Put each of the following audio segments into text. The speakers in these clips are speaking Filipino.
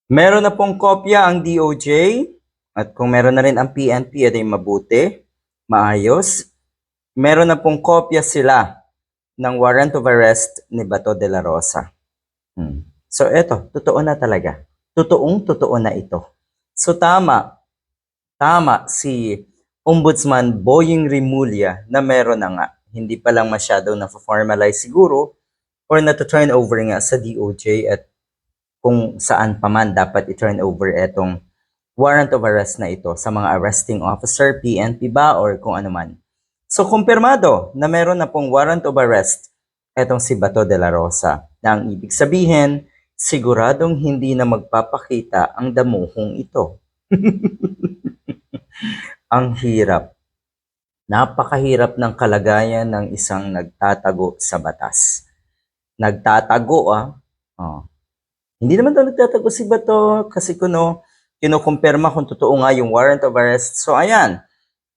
Meron na pong kopya ang DOJ at kung meron na rin ang PNP, ito yung mabuti, maayos. Meron na pong kopya sila ng warrant of arrest ni Bato de la Rosa. So eto, totoo na talaga. Totoo na ito. So tama si Ombudsman Boying Rimulya na meron na nga. Hindi pa lang masyado na-formalize siguro or na-turn over nga sa DOJ at kung saan pa man dapat i-turn over etong warrant of arrest na ito sa mga arresting officer, PNP ba or kung ano man. So kumpirmado na meron na pong warrant of arrest etong si Bato de la Rosa na ang ibig sabihin, siguradong hindi na magpapakita ang damuhong ito. Ang hirap. Napakahirap ng kalagayan ng isang nagtatago sa batas. Nagtatago Oh. Hindi naman daw nagtatago si Bato kasi kinukumpirma kung totoo nga yung warrant of arrest. So ayan,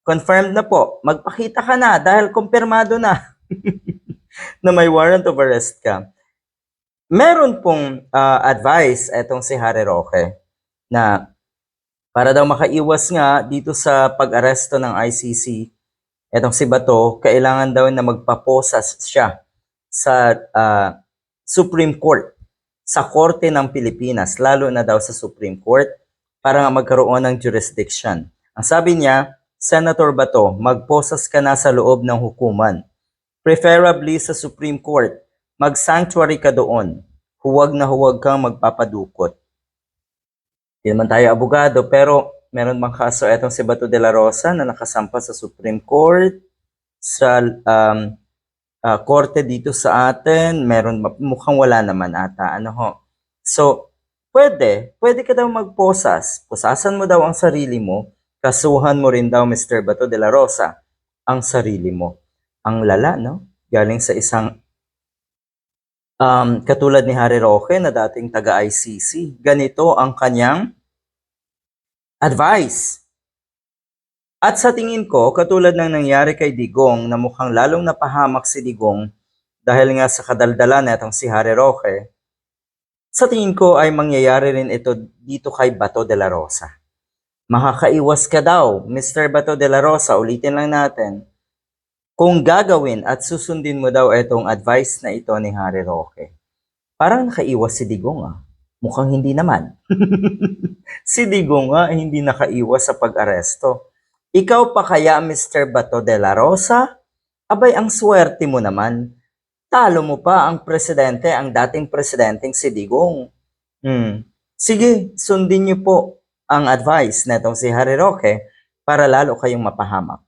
confirmed na po. Magpakita ka na dahil kumpirmado na na may warrant of arrest ka. Meron pong advice etong si Harry Roque na para daw makaiwas nga dito sa pag-aresto ng ICC, etong si Bato, kailangan daw na magpaposas siya sa Supreme Court, sa Korte ng Pilipinas, lalo na daw sa Supreme Court, para nga magkaroon ng jurisdiction. Ang sabi niya, Senator Bato, magposas ka na sa loob ng hukuman. Preferably sa Supreme Court, mag-sanctuary ka doon. Huwag na huwag kang magpapadukot. Hindi naman tayo abogado, pero meron bang kaso etong si Bato de la Rosa na nakasampa sa Supreme Court, sa korte dito sa atin? Meron, mukhang wala naman ata. So, pwede ka daw magposas. Pusasan mo daw ang sarili mo. Kasuhan mo rin daw, Mr. Bato de la Rosa, ang sarili mo. Ang lala, no? Galing sa isang katulad ni Harry Roque na dating taga-ICC. Ganito ang kanyang advice. At sa tingin ko, katulad ng nangyari kay Digong na mukhang lalong napahamak si Digong dahil nga sa kadaldalan na itong si Harry Roque, sa tingin ko ay mangyayari rin ito dito kay Bato de la Rosa. Makakaiwas ka daw, Mr. Bato de la Rosa, ulitin lang natin, kung gagawin at susundin mo daw itong advice na ito ni Harry Roque. Parang nakaiwas si Digong Mukhang hindi naman. Si Digong hindi nakaiwas sa pag-aresto. Ikaw pa kaya, Mr. Bato de la Rosa? Abay, ang swerte mo naman. Talo mo pa ang presidente, ang dating presidenteng si Digong. Sige, sundin niyo po ang advice na itong si Harry Roque para lalo kayong mapahamak.